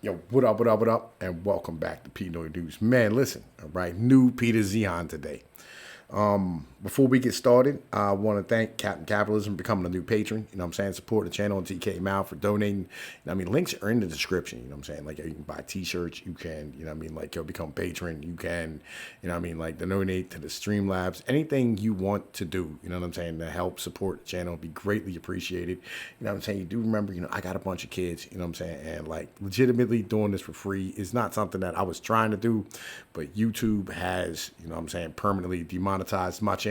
Yo, what up, what up, what up, and welcome back to Pnoid News. Man, listen, all right, new Peter Zeihan today. Before we get started, I want to thank Captain Capitalism for becoming a new patron. You know what I'm saying? Support the channel and TK Mal for donating. You know what I mean? Links are in the description. You know what I'm saying? Like, you can buy t-shirts. You can, you know what I mean? Like, you'll become patron. You can, you know what I mean? Like, donate to the Streamlabs. Anything you want to do, you know what I'm saying, to help support the channel would be greatly appreciated. You know what I'm saying? You do remember, you know, I got a bunch of kids, you know what I'm saying? And, like, legitimately doing this for free is not something that I was trying to do, but YouTube has, you know what I'm saying, permanently demonetized my channel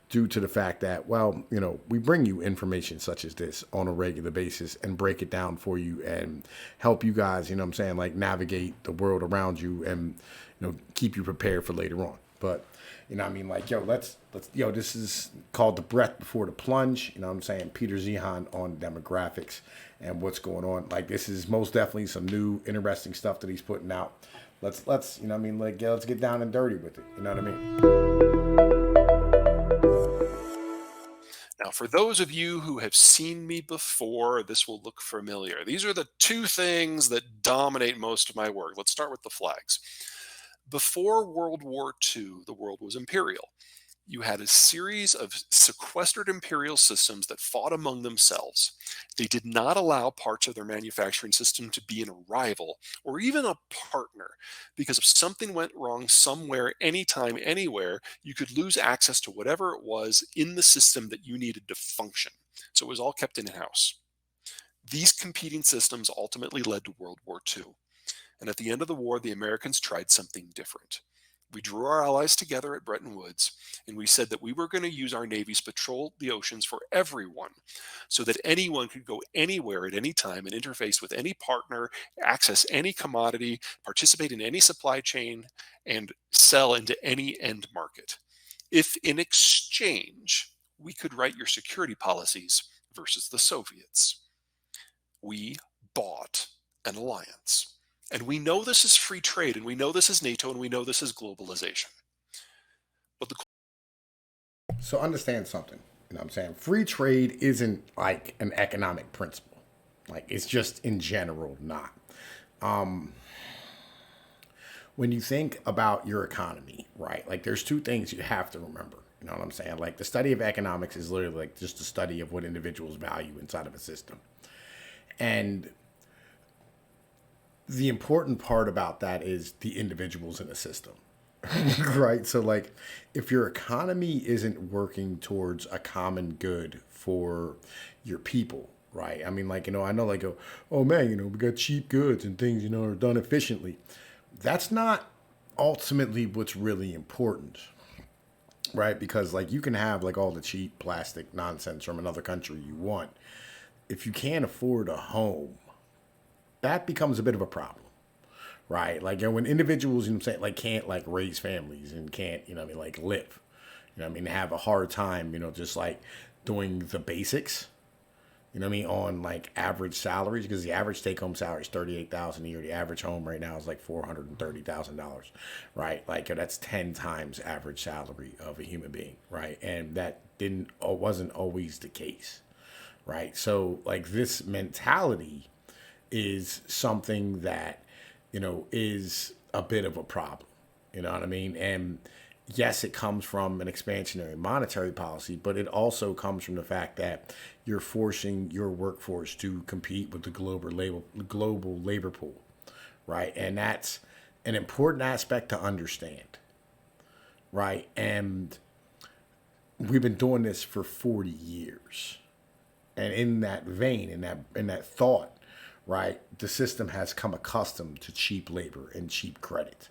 due to the fact that, well, you know, we bring you information such as this on a regular basis and break it down for you and help you guys, you know what I'm saying, like navigate the world around you and, you know, keep you prepared for later on. But, you know what I mean, like, yo, yo, this is called The Breath Before the Plunge, you know what I'm saying, Peter Zeihan on demographics and what's going on. Like, this is most definitely some new, interesting stuff that he's putting out. Let's, you know what I mean, like, yeah, let's get down and dirty with it, you know what I mean? Now, for those of you who have seen me before, this will look familiar. These are the two things that dominate most of my work. Let's start with the flags. Before World War II, the world was imperial. You had a series of sequestered imperial systems that fought among themselves. They did not allow parts of their manufacturing system to be in a rival or even a partner, because if something went wrong somewhere, anytime, anywhere, you could lose access to whatever it was in the system that you needed to function. So it was all kept in house. These competing systems ultimately led to World War II. And at the end of the war, the Americans tried something different. We drew our allies together at Bretton Woods, and we said that we were going to use our navies to patrol the oceans for everyone so that anyone could go anywhere at any time and interface with any partner, access any commodity, participate in any supply chain, and sell into any end market. If in exchange, we could write your security policies versus the Soviets. We bought an alliance. And we know this is free trade, and we know this is NATO, and we know this is globalization. But the So understand something. You know what I'm saying? Free trade isn't like an economic principle. Like it's just in general not. Um, when you think about your economy, right? Like there's two things you have to remember. You know what I'm saying? Like the study of economics is literally like just the study of what individuals value inside of a system. And the important part about that is the individuals in the system. Right? So, like, if your economy isn't working towards a common good for your people, right? I mean, like, you know, I know, like, oh man, you know, we got cheap goods and things, you know, are done efficiently. That's not ultimately what's really important, right? Because, like, you can have, like, all the cheap plastic nonsense from another country you want. If you can't afford a home, that becomes a bit of a problem, right? Like, you know, when individuals, you know what I'm saying, like can't like raise families and can't, you know what I mean, like live, you know what I mean, have a hard time, you know, just like doing the basics, you know what I mean, on like average salaries, because the average take home salary is 38,000 a year. The average home right now is like $430,000, right? Like that's 10 times average salary of a human being, right? And that didn't or wasn't always the case, right? So like this mentality is something that, you know, is a bit of a problem. You know what I mean? And yes, it comes from an expansionary monetary policy, but it also comes from the fact that you're forcing your workforce to compete with the global labor pool, right? And that's an important aspect to understand, right? And we've been doing this for 40 years. And in that vein, in that thought, right, the system has come accustomed to cheap labor and cheap credit.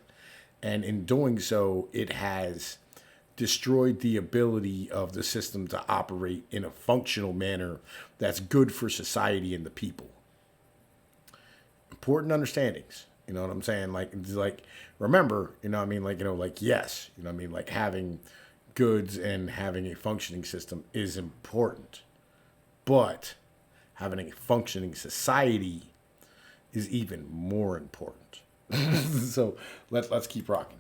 And in doing so, it has destroyed the ability of the system to operate in a functional manner that's good for society and the people. Important understandings. You know what I'm saying? Like remember, you know what I mean? Like, you know, like yes, you know what I mean? Like having goods and having a functioning system is important. But having a functioning society is even more important. So let's keep rocking.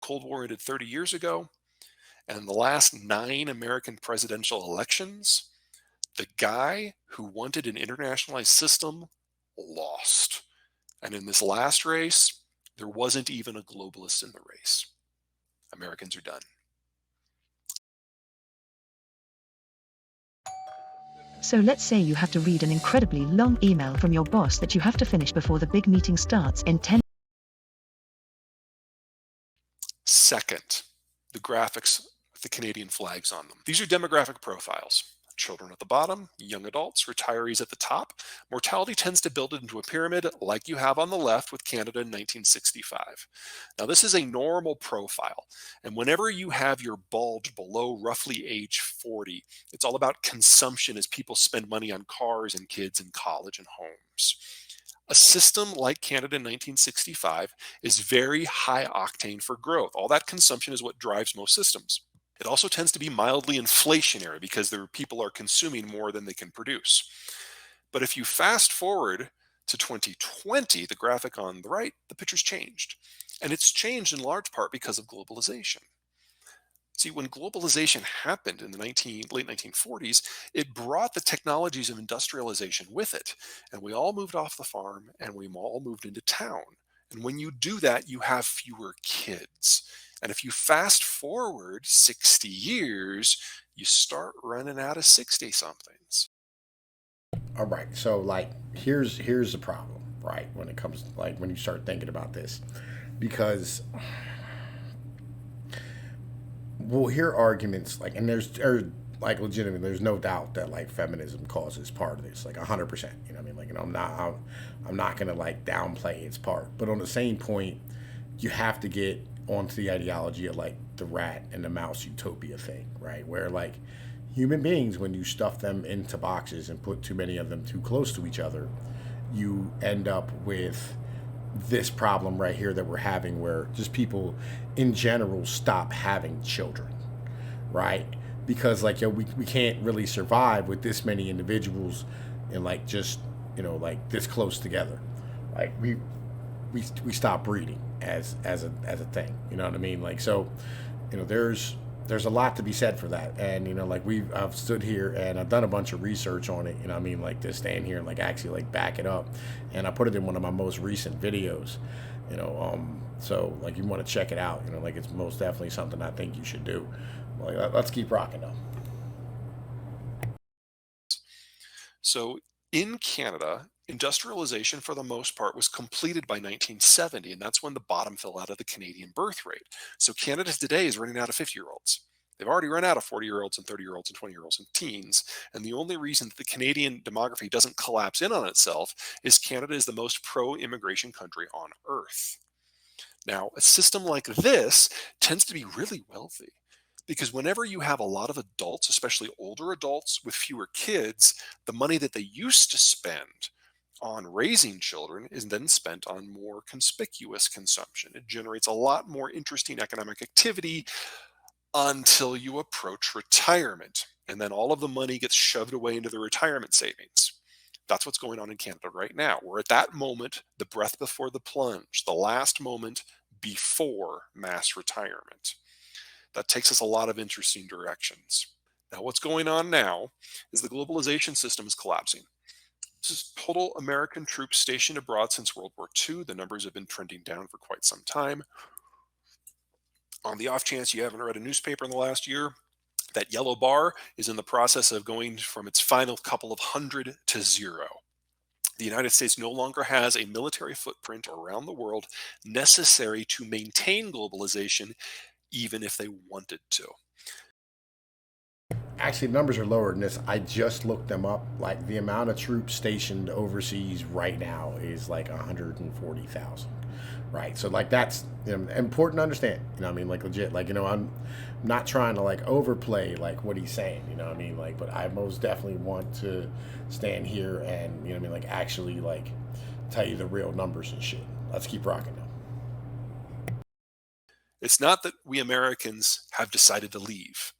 Cold War ended 30 years ago, and in the last 9 American presidential elections, the guy who wanted an internationalized system lost. And in this last race, there wasn't even a globalist in the race. Americans are done. So let's say you have to read an incredibly long email from your boss that you have to finish before the big meeting starts in 10. Second, the graphics with the Canadian flags on them. These are demographic profiles. Children at the bottom, young adults, retirees at the top. Mortality tends to build it into a pyramid like you have on the left with Canada in 1965. Now, this is a normal profile. And whenever you have your bulge below roughly age 40, it's all about consumption as people spend money on cars and kids and college and homes. A system like Canada in 1965 is very high octane for growth. All that consumption is what drives most systems. It also tends to be mildly inflationary because people are consuming more than they can produce. But if you fast forward to 2020, the graphic on the right, the picture's changed. And it's changed in large part because of globalization. See, when globalization happened in the late 1940s, it brought the technologies of industrialization with it. And we all moved off the farm and we all moved into town. And when you do that, you have fewer kids. And if you fast forward 60 years, you start running out of 60 somethings. All right. So like here's the problem, right? When it comes like when you start thinking about this. Because we'll hear arguments like, and like legitimate. There's no doubt that like feminism causes part of this, like 100%. You know what I mean? Like, I'm not gonna like downplay its part, but on the same point, you have to get onto the ideology of like the rat and the mouse utopia thing, right? Where like human beings, when you stuff them into boxes and put too many of them too close to each other, you end up with this problem right here that we're having where just people in general stop having children, right? Because like we can't really survive with this many individuals and like just like this close together. Like we stop breeding as a thing. You know what I mean? Like so, there's a lot to be said for that. And like I've stood here and I've done a bunch of research on it. You know what I mean? Like to stand here and like actually like back it up. And I put it in one of my most recent videos. So like you want to check it out. Like it's most definitely something I think you should do. Like let's keep rocking though. So in Canada, industrialization for the most part was completed by 1970, and that's when the bottom fell out of the Canadian birth rate. So Canada today is running out of 50-year-olds. They've already run out of 40-year-olds and 30-year-olds and 20-year-olds and teens. And the only reason that the Canadian demography doesn't collapse in on itself is Canada is the most pro-immigration country on earth. Now, a system like this tends to be really wealthy because whenever you have a lot of adults, especially older adults with fewer kids, the money that they used to spend on raising children is then spent on more conspicuous consumption. It generates a lot more interesting economic activity until you approach retirement. And then all of the money gets shoved away into the retirement savings. That's what's going on in Canada right now. We're at that moment, the breath before the plunge, the last moment before mass retirement. That takes us a lot of interesting directions. Now, what's going on now is the globalization system is collapsing. This is total American troops stationed abroad since World War II. The numbers have been trending down for quite some time. On the off chance you haven't read a newspaper in the last year, that yellow bar is in the process of going from its final couple of hundred to zero. The United States no longer has a military footprint around the world necessary to maintain globalization, even if they wanted to. Actually, the numbers are lower than this. I just looked them up. Like the amount of troops stationed overseas right now is like 140,000. Right. So like that's important to understand. I mean, like legit. Like I'm not trying to like overplay like what he's saying. You know what I mean? Like, but I most definitely want to stand here and what I mean, like actually like tell you the real numbers and shit. Let's keep rocking though. It's not that we Americans have decided to leave,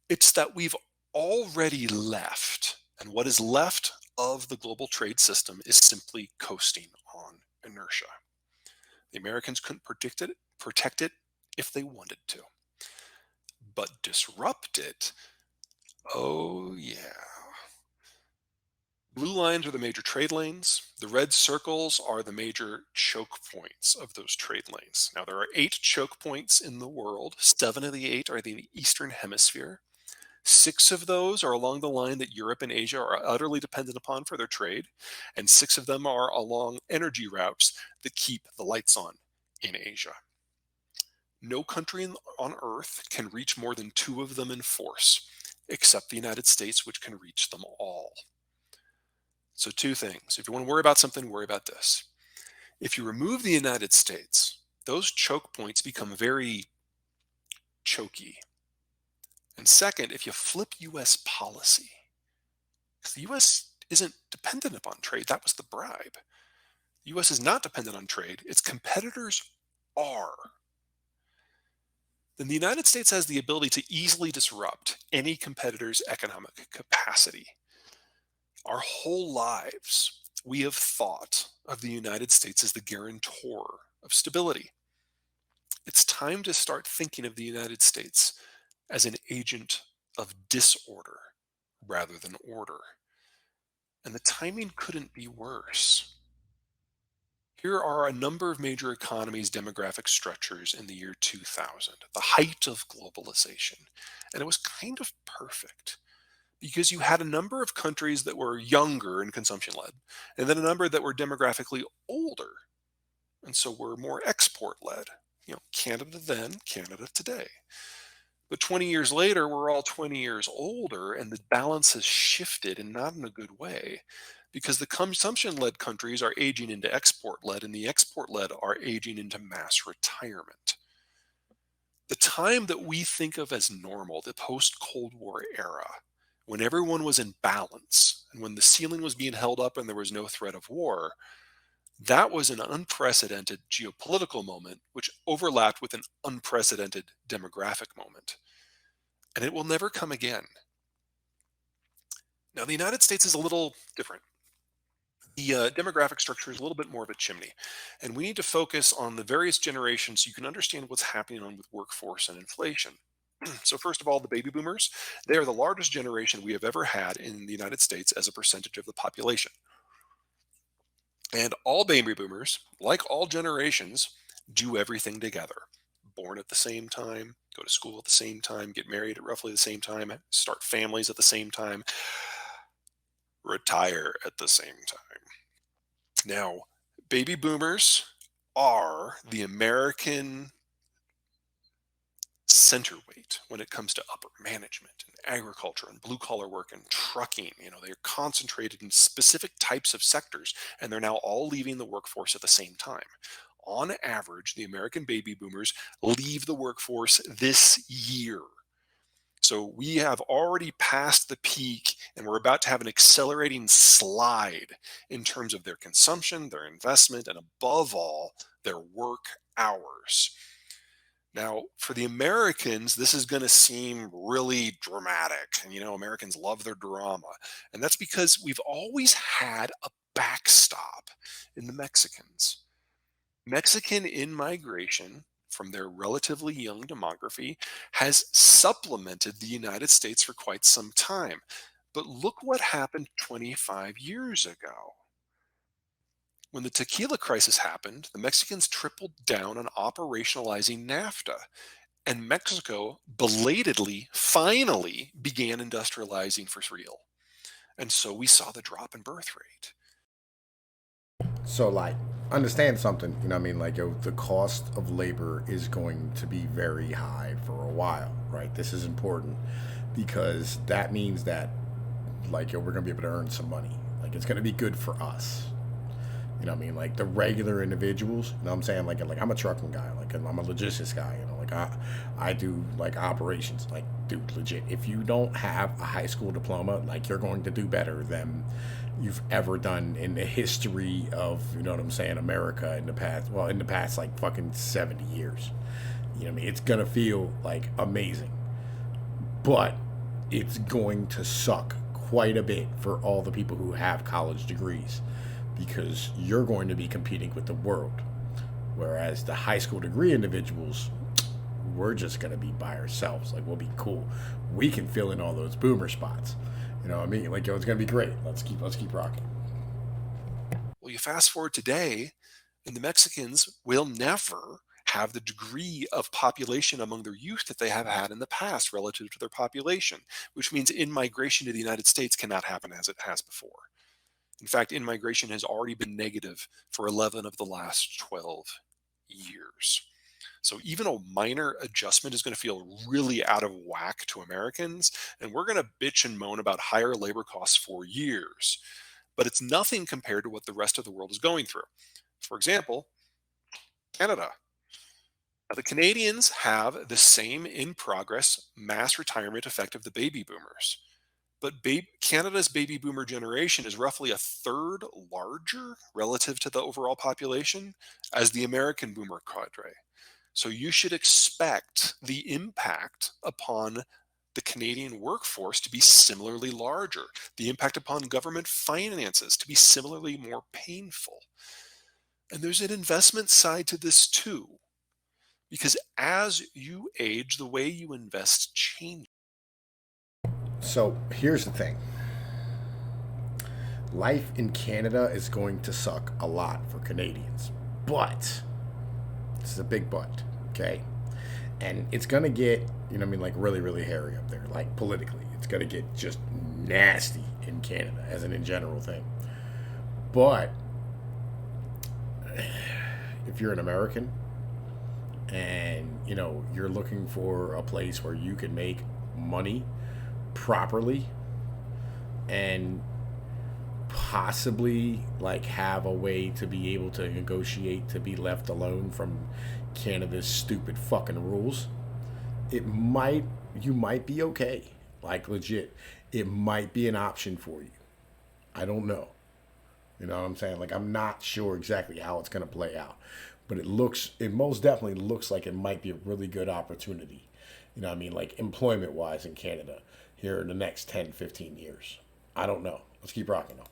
it's that we've already left. And what is left of the global trade system is simply coasting on inertia. The Americans couldn't protect it if they wanted to. But disrupt it, oh yeah. Blue lines are the major trade lanes. The red circles are the major choke points of those trade lanes. Now, there are 8 choke points in the world. 7 of the 8 are in the Eastern Hemisphere. 6 of those are along the line that Europe and Asia are utterly dependent upon for their trade, and 6 of them are along energy routes that keep the lights on in Asia. No country on Earth can reach more than 2 of them in force, except the United States, which can reach them all. So 2 things. If you want to worry about something, worry about this. If you remove the United States, those choke points become very choky. And second, if you flip US policy, because the US isn't dependent upon trade, that was the bribe. The US is not dependent on trade, its competitors are. Then the United States has the ability to easily disrupt any competitor's economic capacity. Our whole lives, we have thought of the United States as the guarantor of stability. It's time to start thinking of the United States as an agent of disorder rather than order. And the timing couldn't be worse. Here are a number of major economies' demographic structures in the year 2000, the height of globalization. And it was kind of perfect because you had a number of countries that were younger and consumption led, and then a number that were demographically older, and so were more export led. Canada then, Canada today. But 20 years later, we're all 20 years older, and the balance has shifted, and not in a good way, because the consumption-led countries are aging into export-led, and the export-led are aging into mass retirement. The time that we think of as normal, the post-Cold War era, when everyone was in balance, and when the ceiling was being held up and there was no threat of war, that was an unprecedented geopolitical moment, which overlapped with an unprecedented demographic moment. And it will never come again. Now, the United States is a little different. The demographic structure is a little bit more of a chimney. And we need to focus on the various generations so you can understand what's happening on with workforce and inflation. So first of all, the baby boomers, they are the largest generation we have ever had in the United States as a percentage of the population. And all baby boomers, like all generations, do everything together. Born at the same time, go to school at the same time, get married at roughly the same time, start families at the same time, retire at the same time. Now, baby boomers are the American centerweight when it comes to upper management and agriculture and blue collar work and trucking. They're concentrated in specific types of sectors, and they're now all leaving the workforce at the same time. On average, the American baby boomers leave the workforce this year. So we have already passed the peak, and we're about to have an accelerating slide in terms of their consumption, their investment, and above all, their work hours. Now, for the Americans, this is going to seem really dramatic. And, Americans love their drama. And that's because we've always had a backstop in the Mexicans. Mexican in-migration from their relatively young demography has supplemented the United States for quite some time. But look what happened 25 years ago. When the tequila crisis happened, the Mexicans tripled down on operationalizing NAFTA, and Mexico belatedly, finally began industrializing for real. And so we saw the drop in birth rate. So, like, understand something, the cost of labor is going to be very high for a while, right? This is important because that means that, we're going to be able to earn some money. It's going to be good for us. The regular individuals, I'm saying? I'm a trucking guy, I'm a logistics guy, I do, operations, dude, legit. If you don't have a high school diploma, you're going to do better than you've ever done in the history of, America in the past, fucking 70 years. It's going to feel, amazing. But it's going to suck quite a bit for all the people who have college degrees, because you're going to be competing with the world. Whereas the high school degree individuals, we're just going to be by ourselves. We'll be cool. We can fill in all those boomer spots. You know what I mean? Like, yo, it's gonna be great. Let's keep rocking. Well, you fast forward today, and the Mexicans will never have the degree of population among their youth that they have had in the past relative to their population, which means in-migration to the United States cannot happen as it has before. In fact, in-migration has already been negative for 11 of the last 12 years. So even a minor adjustment is going to feel really out of whack to Americans, and we're going to bitch and moan about higher labor costs for years. But it's nothing compared to what the rest of the world is going through. For example, Canada. Now, the Canadians have the same in progress mass retirement effect of the baby boomers. But Canada's baby boomer generation is roughly a third larger relative to the overall population as the American boomer cadre. So you should expect the impact upon the Canadian workforce to be similarly larger, the impact upon government finances to be similarly more painful. And there's an investment side to this too, because as you age, the way you invest changes. So here's the thing. Life in Canada is going to suck a lot for Canadians. But, this is a big but, okay? And it's gonna get, you know what I mean, like really, really hairy up there, like politically. It's gonna get just nasty in Canada as an in general thing. But if you're an American and, you know, you're looking for a place where you can make money properly and possibly like have a way to be able to negotiate to be left alone from Canada's stupid fucking rules, you might be okay. Like legit, it might be an option for you. I don't know. You know what I'm saying? Like I'm not sure exactly how it's gonna play out, but it most definitely looks like it might be a really good opportunity. You know what I mean? Like employment wise in Canada here in the next 10, 15 years. I don't know. Let's keep rocking though.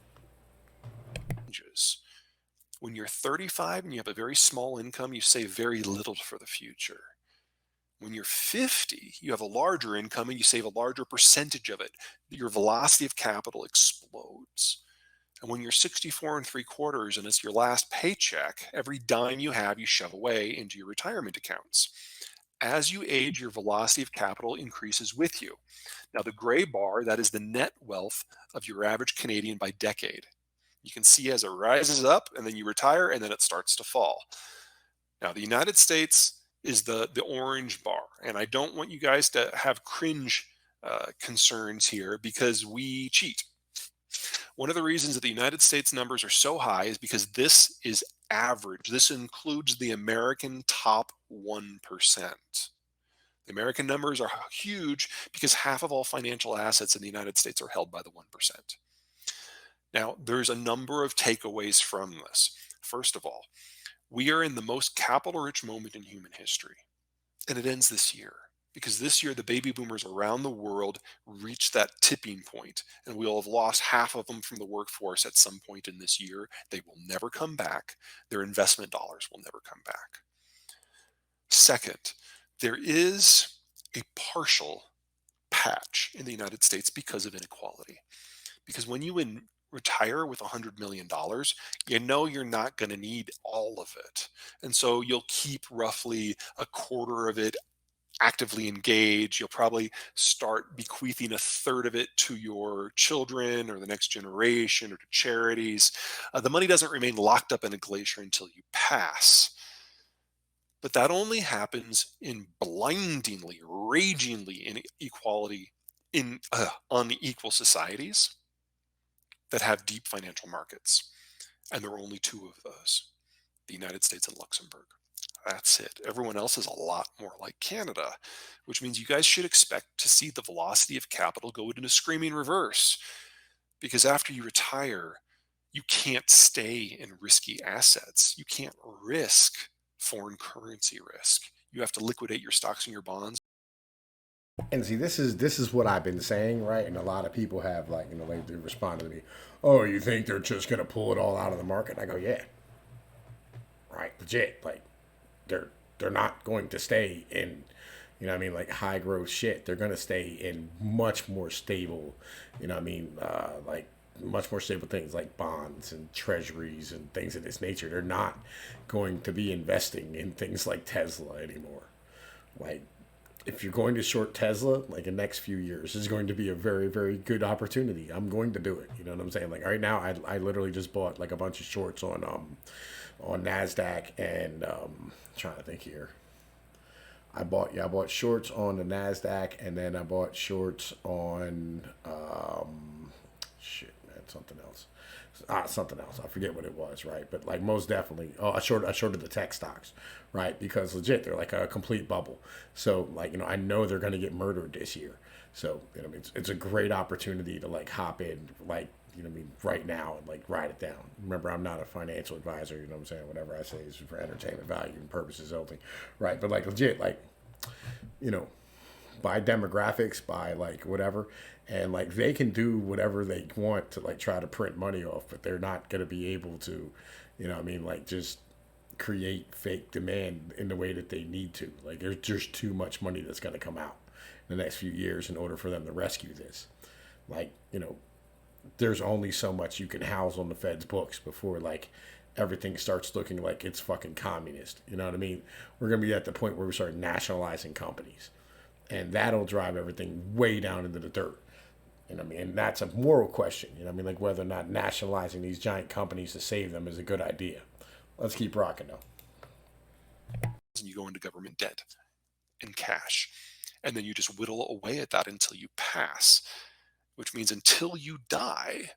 When you're 35 and you have a very small income, you save very little for the future. When you're 50, you have a larger income and you save a larger percentage of it. Your velocity of capital explodes. And when you're 64 and three quarters and it's your last paycheck, every dime you have, you shove away into your retirement accounts. As you age, your velocity of capital increases with you. Now, the gray bar, that is the net wealth of your average Canadian by decade. You can see as it rises up and then you retire and then it starts to fall. Now, the United States is the orange bar. And I don't want you guys to have cringe concerns here because we cheat. One of the reasons that the United States numbers are so high is because this is average. This includes the American top 1%. The American numbers are huge because half of all financial assets in the United States are held by the 1%. Now, there's a number of takeaways from this. First of all, we are in the most capital-rich moment in human history, and it ends this year. Because this year, the baby boomers around the world reach that tipping point, and we'll have lost half of them from the workforce at some point in this year. They will never come back. Their investment dollars will never come back. Second, there is a partial patch in the United States because of inequality. Because when you retire with $100 million, you know you're not going to need all of it. And so you'll keep roughly a quarter of it actively engaged. You'll probably start bequeathing a third of it to your children or the next generation or to charities. The money doesn't remain locked up in a glacier until you pass. But that only happens in blindingly, ragingly inequality in unequal societies that have deep financial markets. And there are only two of those, the United States and Luxembourg. That's it. Everyone else is a lot more like Canada, which means you guys should expect to see the velocity of capital go in a screaming reverse. Because after you retire, you can't stay in risky assets. You can't risk foreign currency risk. You have to liquidate your stocks and your bonds. And see, this is what I've been saying, right? And a lot of people have like, you know, they respond to me, "Oh, you think they're just gonna pull it all out of the market?" I go, "Yeah, right, legit. Like, they're not going to stay in, You know what I mean? Like high growth shit. They're gonna stay in much more stable, you know what I mean? Like much more stable things like bonds and treasuries and things of this nature. They're not going to be investing in things like Tesla anymore. Like if you're going to short Tesla, like in the next few years, is going to be a very, very good opportunity. I'm going to do it. You know what I'm saying? Like right now, I literally just bought like a bunch of shorts on Nasdaq and trying to think here. I bought shorts on the Nasdaq and then I bought shorts on shit man something else. Something else. I forget what it was, right? But like most definitely, I shorted the tech stocks, right? Because legit, they're like a complete bubble. So like I know they're gonna get murdered this year. So it's a great opportunity to like hop in, like right now and like write it down. Remember, I'm not a financial advisor. You know what I'm saying? Whatever I say is for entertainment value and purposes only, right? But like legit, like you know, by demographics, by like whatever, and like they can do whatever they want to like try to print money off, but they're not going to be able to, like just create fake demand in the way that they need to. Like there's just too much money that's going to come out in the next few years in order for them to rescue this. Like there's only so much you can house on the Fed's books before like everything starts looking like it's fucking communist. You know what I mean? We're gonna be at the point where we start nationalizing companies, and that'll drive everything way down into the dirt. You know what I mean? And that's a moral question. You know what I mean? Like whether or not nationalizing these giant companies to save them is a good idea. Let's keep rocking though. And you go into government debt and cash. And then you just whittle away at that until you pass, which means until you die,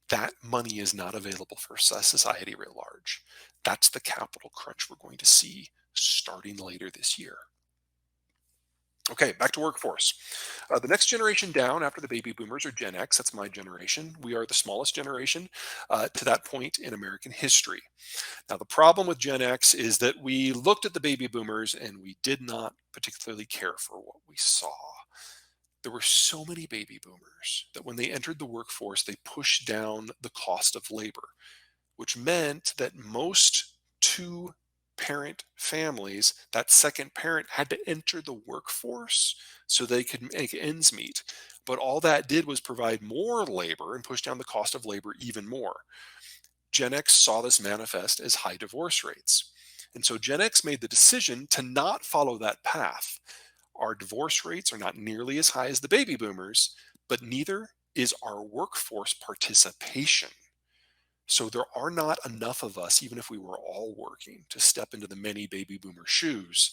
that money is not available for society writ large. That's the capital crunch we're going to see starting later this year. Okay, back to workforce. The next generation down after the baby boomers are Gen X. That's my generation. We are the smallest generation to that point in American history. Now, the problem with Gen X is that we looked at the baby boomers and we did not particularly care for what we saw. There were so many baby boomers that when they entered the workforce, they pushed down the cost of labor, which meant that most two parent families, that second parent had to enter the workforce so they could make ends meet. But all that did was provide more labor and push down the cost of labor even more. Gen X saw this manifest as high divorce rates. And so Gen X made the decision to not follow that path. Our divorce rates are not nearly as high as the baby boomers, but neither is our workforce participation. So there are not enough of us, even if we were all working, to step into the many baby boomer shoes,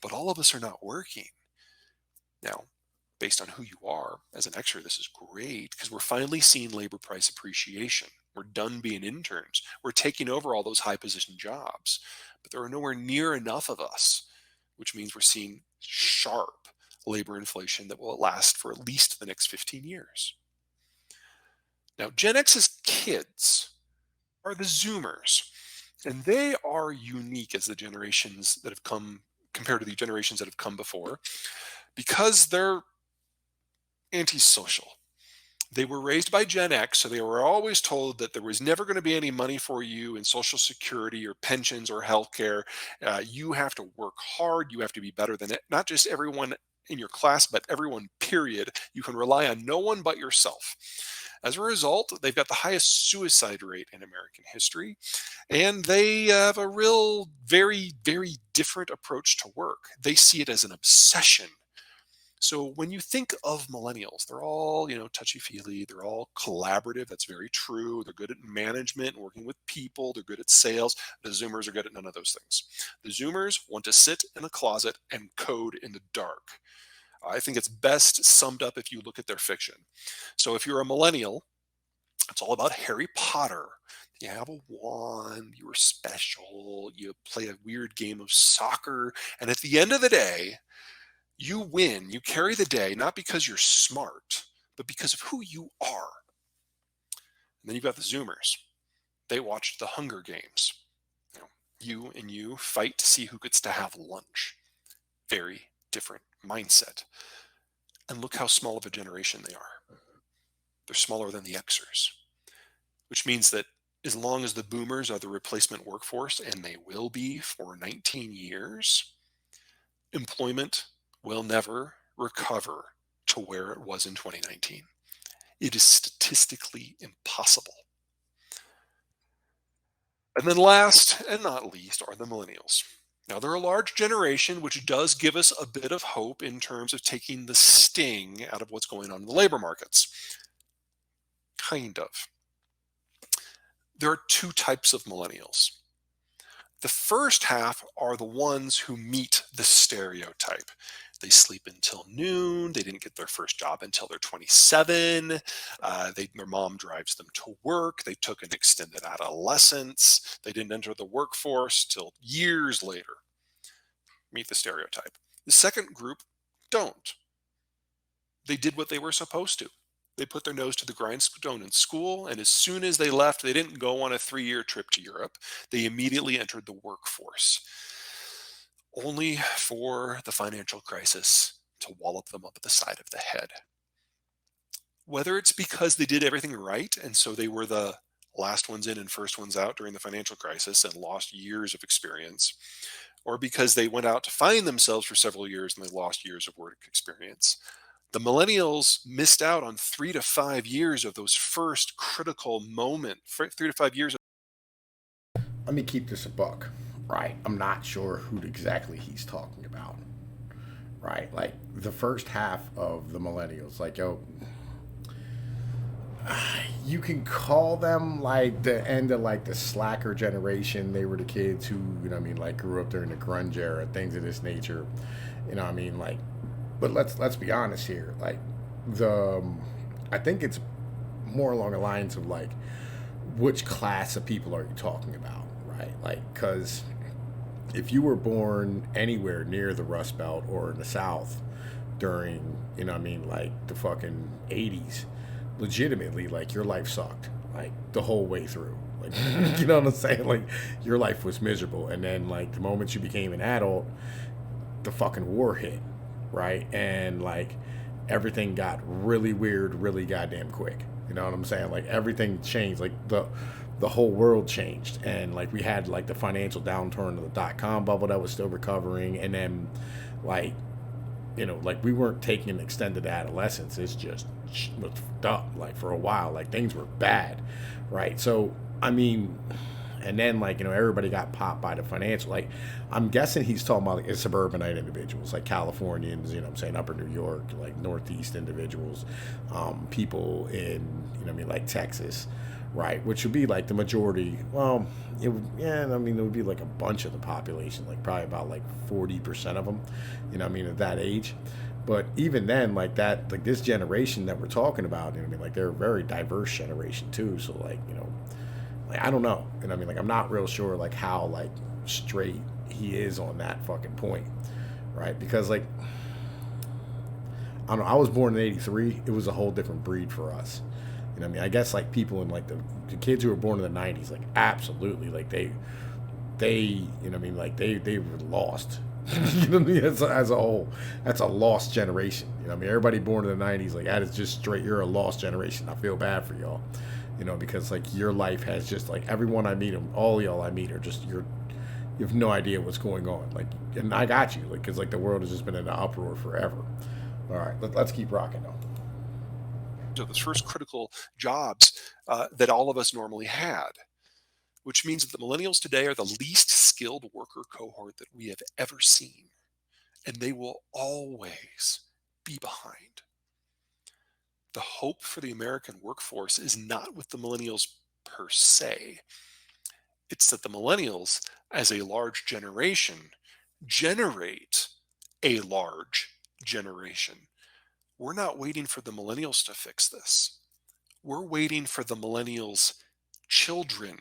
but all of us are not working. Now, based on who you are as an Xer, this is great because we're finally seeing labor price appreciation. We're done being interns. We're taking over all those high position jobs, but there are nowhere near enough of us, which means we're seeing sharp labor inflation that will last for at least the next 15 years. Now, Gen X's kids are the Zoomers, and they are unique as the generations that have come compared to the generations that have come before because they're antisocial. They were raised by Gen X, so they were always told that there was never going to be any money for you in Social Security or pensions or healthcare. You have to work hard. You have to be better than it. Not just everyone in your class, but everyone, period. You can rely on no one but yourself. As a result, they've got the highest suicide rate in American history, and they have a real, very, very different approach to work. They see it as an obsession. So when you think of millennials, they're all, touchy-feely. They're all collaborative. That's very true. They're good at management and working with people. They're good at sales. The Zoomers are good at none of those things. The Zoomers want to sit in a closet and code in the dark. I think it's best summed up if you look at their fiction. So if you're a millennial, it's all about Harry Potter. You have a wand, you are special, you play a weird game of soccer, and at the end of the day, you win. You carry the day, not because you're smart, but because of who you are. And then you've got the Zoomers. They watched the Hunger Games. You and you fight to see who gets to have lunch. Very different mindset. And look how small of a generation they are. They're smaller than the Xers, which means that as long as the boomers are the replacement workforce, and they will be for 19 years, employment will never recover to where it was in 2019. It is statistically impossible. And then last and not least are the millennials. Now, they're a large generation, which does give us a bit of hope in terms of taking the sting out of what's going on in the labor markets. Kind of. There are two types of millennials. The first half are the ones who meet the stereotype. They sleep until noon. They didn't get their first job until they're 27. Their mom drives them to work. They took an extended adolescence. They didn't enter the workforce till years later. Meet the stereotype. The second group don't. They did what they were supposed to. They put their nose to the grindstone in school, and as soon as they left, they didn't go on a 3-year trip to Europe. They immediately entered the workforce, only for the financial crisis to wallop them up at the side of the head. Whether it's because they did everything right, and so they were the last ones in and first ones out during the financial crisis and lost years of experience, or because they went out to find themselves for several years and they lost years of work experience, the millennials missed out on 3 to 5 years of those first critical moment, 3 to 5 years. Let me keep this a buck, right? I'm not sure who exactly he's talking about, right? Like the first half of the millennials, like, yo, you can call them like the end of like the slacker generation. They were the kids who, like grew up during the grunge era, things of this nature. Like, but let's be honest here. Like I think it's more along the lines of like, which class of people are you talking about, right? Like, because if you were born anywhere near the Rust Belt or in the South during, like the fucking 80s, legitimately, like your life sucked, like the whole way through. Like, you know what I'm saying? Like your life was miserable. And then like the moment you became an adult, the fucking war hit, right? And like everything got really weird, really goddamn quick. You know what I'm saying? Like everything changed. Like the whole world changed, and like we had like the financial downturn of the dot-com bubble that was still recovering, and then like like we weren't taking an extended adolescence. It's just was fucked up. Like for a while, like things were bad, right? So and then like everybody got popped by the financial. Like I'm guessing he's talking about like suburbanite individuals, like Californians, upper New York, like Northeast individuals, people in like Texas, right? Which would be like the majority. Well, it would be like a bunch of the population, like probably about like 40% of them, of that age. But even then, like that, like this generation that we're talking about, like they're a very diverse generation too. So like, like I don't know, like I'm not real sure like how like straight he is on that fucking point, right? Because like I don't know, I was born in '83. It was a whole different breed for us. I guess like people in like the kids who were born in the '90s, like absolutely, like they like they were lost. As a whole, that's a lost generation. Everybody born in the '90s, like that is just straight. You're a lost generation. I feel bad for y'all. Because like your life has just like everyone I meet, all y'all I meet are just you have no idea what's going on. Like, and I got you, like, because like the world has just been in an uproar forever. All right, let's keep rocking though. So those first critical jobs that all of us normally had, which means that the millennials today are the least skilled worker cohort that we have ever seen, and they will always be behind. The hope for the American workforce is not with the millennials per se. It's that the millennials, as a large generation, generate a large generation. We're not waiting for the millennials to fix this. We're waiting for the millennials' children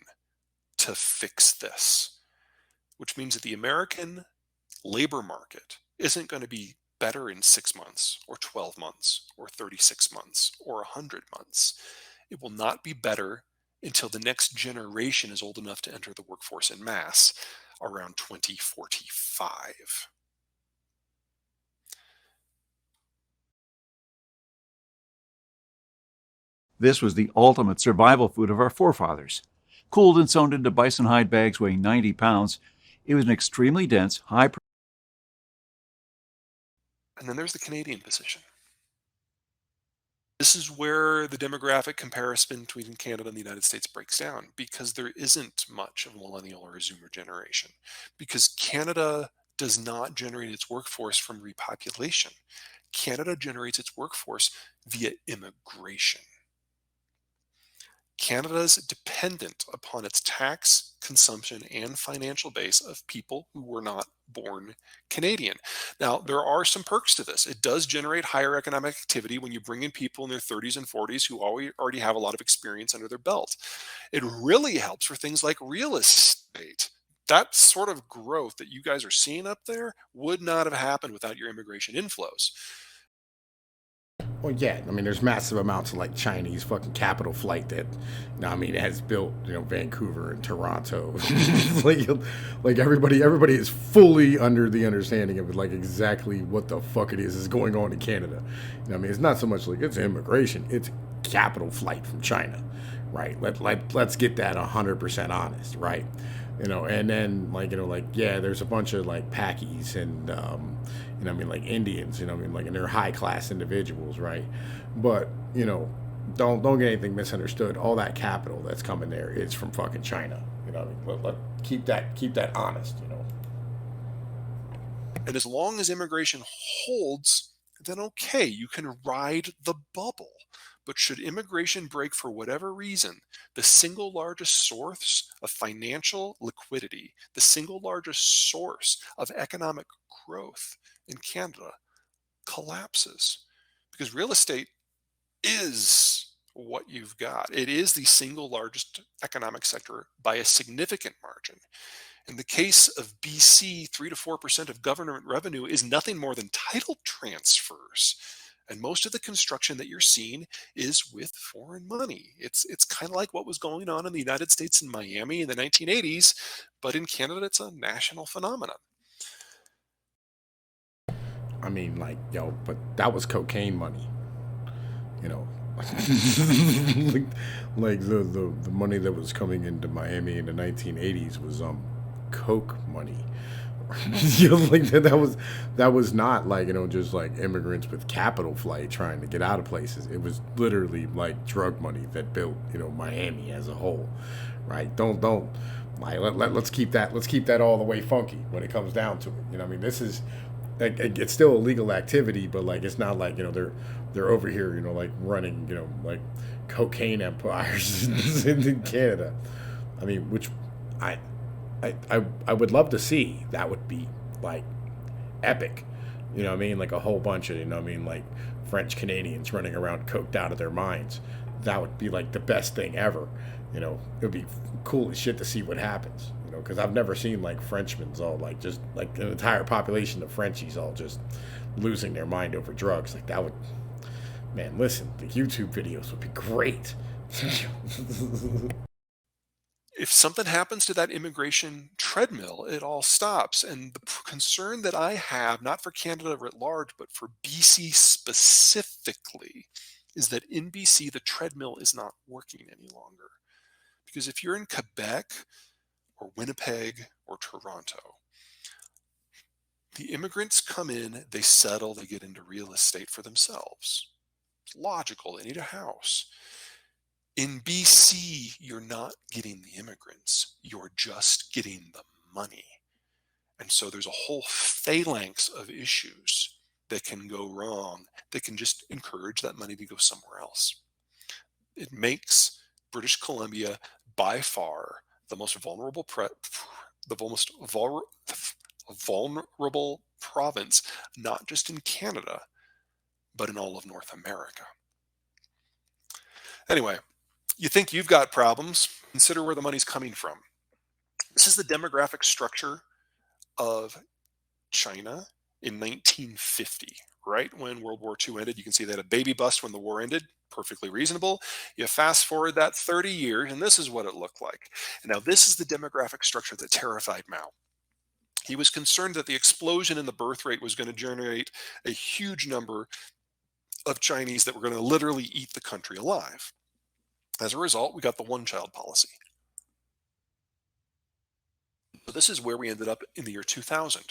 to fix this, which means that the American labor market isn't going to be better in 6 months or 12 months or 36 months or 100 months. It will not be better until the next generation is old enough to enter the workforce en masse around 2045. This was the ultimate survival food of our forefathers. Cooled and sewn into bison hide bags weighing 90 pounds, it was an extremely dense, high And then there's the Canadian position. This is where the demographic comparison between Canada and the United States breaks down, because there isn't much of a millennial or a zoomer generation, because Canada does not generate its workforce from repopulation. Canada generates its workforce via immigration. Canada's dependent upon its tax, consumption, and financial base of people who were not born Canadian. Now, there are some perks to this. It does generate higher economic activity when you bring in people in their 30s and 40s who already have a lot of experience under their belt. It really helps for things like real estate. That sort of growth that you guys are seeing up there would not have happened without your immigration inflows. Well, yeah, I mean, there's massive amounts of like Chinese fucking capital flight that, has built, Vancouver and Toronto. like, like everybody is fully under the understanding of like exactly what the fuck it is going on in Canada. It's not so much like it's immigration, it's capital flight from China, right? Let's get that 100% honest, right? And then yeah, there's a bunch of like Pakis and like Indians, and they're high class individuals, right? But don't get anything misunderstood. All that capital that's coming there is from fucking China. Keep that honest. And as long as immigration holds, then okay, you can ride the bubble. But should immigration break for whatever reason, the single largest source of financial liquidity, the single largest source of economic growth in Canada collapses. Because real estate is what you've got. It is the single largest economic sector by a significant margin. In the case of BC, 3 to 4% of government revenue is nothing more than title transfers. And most of the construction that you're seeing is with foreign money. It's kind of like what was going on in the United States in Miami in the 1980s, but in Canada, it's a national phenomenon. I mean, like, but that was cocaine money, you know. like the money that was coming into Miami in the 1980s was coke money. That was not like just like immigrants with capital flight trying to get out of places. It was literally like drug money that built Miami as a whole, right? Don't like let's keep that all the way funky when it comes down to it. This is like, it's still illegal activity, but like it's not like they're over here like running like cocaine empires in Canada. Which I I would love to see. That would be like epic. Like a whole bunch of like French Canadians running around coked out of their minds. That would be like the best thing ever. It would be cool as shit to see what happens. Because I've never seen like Frenchmen's all like just like an entire population of Frenchies all just losing their mind over drugs. Like that would, man. Listen, the YouTube videos would be great. If something happens to that immigration treadmill, it all stops. And the concern that I have, not for Canada writ large, but for BC specifically, is that in BC, the treadmill is not working any longer. Because if you're in Quebec or Winnipeg or Toronto, the immigrants come in, they settle, they get into real estate for themselves. It's logical, they need a house. In BC, you're not getting the immigrants, you're just getting the money. And so there's a whole phalanx of issues that can go wrong that can just encourage that money to go somewhere else. It makes British Columbia by far the most vulnerable vulnerable province, not just in Canada, but in all of North America. Anyway, you think you've got problems, consider where the money's coming from. This is the demographic structure of China in 1950, right when World War II ended. You can see they had a baby bust when the war ended. Perfectly reasonable. You fast forward that 30 years, and this is what it looked like. And now this is the demographic structure that terrified Mao. He was concerned that the explosion in the birth rate was going to generate a huge number of Chinese that were going to literally eat the country alive. As a result, we got the one-child policy. So this is where we ended up in the year 2000.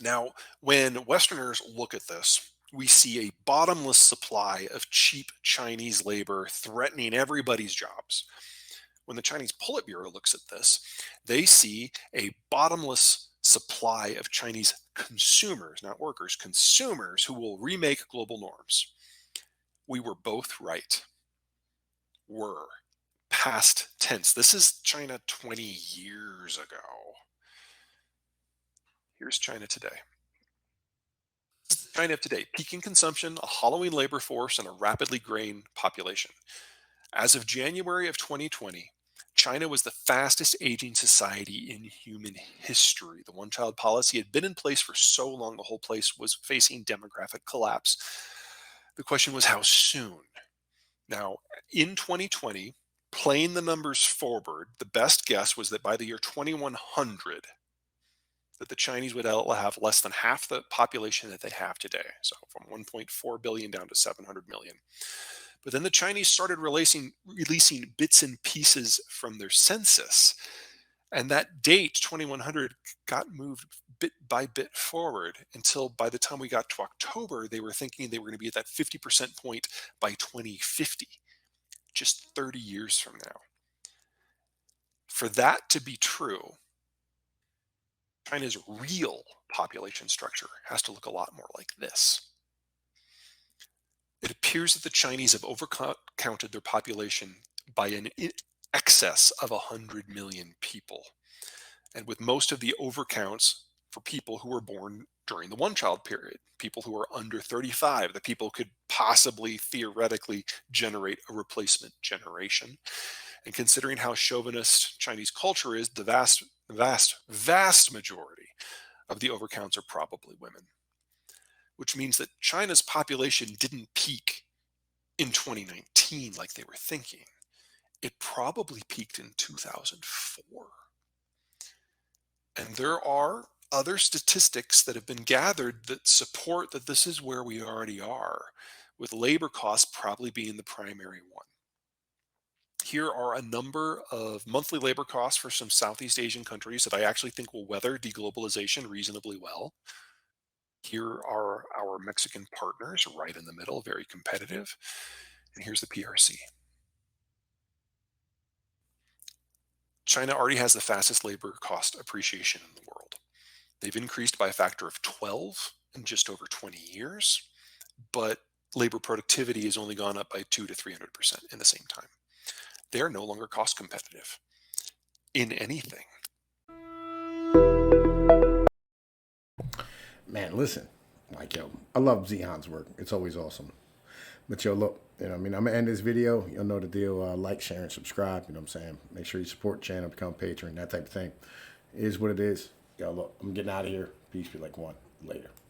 Now, when Westerners look at this, we see a bottomless supply of cheap Chinese labor threatening everybody's jobs. When the Chinese Politburo looks at this, they see a bottomless supply of Chinese consumers, not workers, consumers who will remake global norms. We were both right. Were. Past tense. This is China 20 years ago. Here's China today. This is China of today. Peaking consumption, a hollowing labor force, and a rapidly graying population. As of January of 2020, China was the fastest aging society in human history. The one child policy had been in place for so long, the whole place was facing demographic collapse. The question was, how soon? Now, in 2020, playing the numbers forward, the best guess was that by the year 2100, that the Chinese would have less than half the population that they have today. So from 1.4 billion down to 700 million. But then the Chinese started releasing bits and pieces from their census. And that date, 2100, got moved bit by bit forward until by the time we got to October, they were thinking they were going to be at that 50% point by 2050, just 30 years from now. For that to be true, China's real population structure has to look a lot more like this. It appears that the Chinese have overcounted their population by an excess of 100 million people. And with most of the overcounts for people who were born during the one-child period, people who are under 35, the people could possibly theoretically generate a replacement generation. And considering how chauvinist Chinese culture is, the vast majority of the overcounts are probably women, which means that China's population didn't peak in 2019 like they were thinking. It probably peaked in 2004. And there are other statistics that have been gathered that support that this is where we already are, with labor costs probably being the primary one. Here are a number of monthly labor costs for some Southeast Asian countries that I actually think will weather deglobalization reasonably well. Here are our Mexican partners right in the middle, very competitive. And here's the PRC. China already has the fastest labor cost appreciation in the world. They've increased by a factor of 12 in just over 20 years, but labor productivity has only gone up by 2 to 300% in the same time. They are no longer cost competitive in anything. Man, listen, like, yo, I love Zeihan's work. It's always awesome. But yo, look, you know what I mean? I'm going to end this video. You'll know the deal. Like, share, and subscribe. You know what I'm saying? Make sure you support the channel, become a patron, that type of thing. It is what it is. Yo, look, I'm getting out of here. Peace be like one. Later.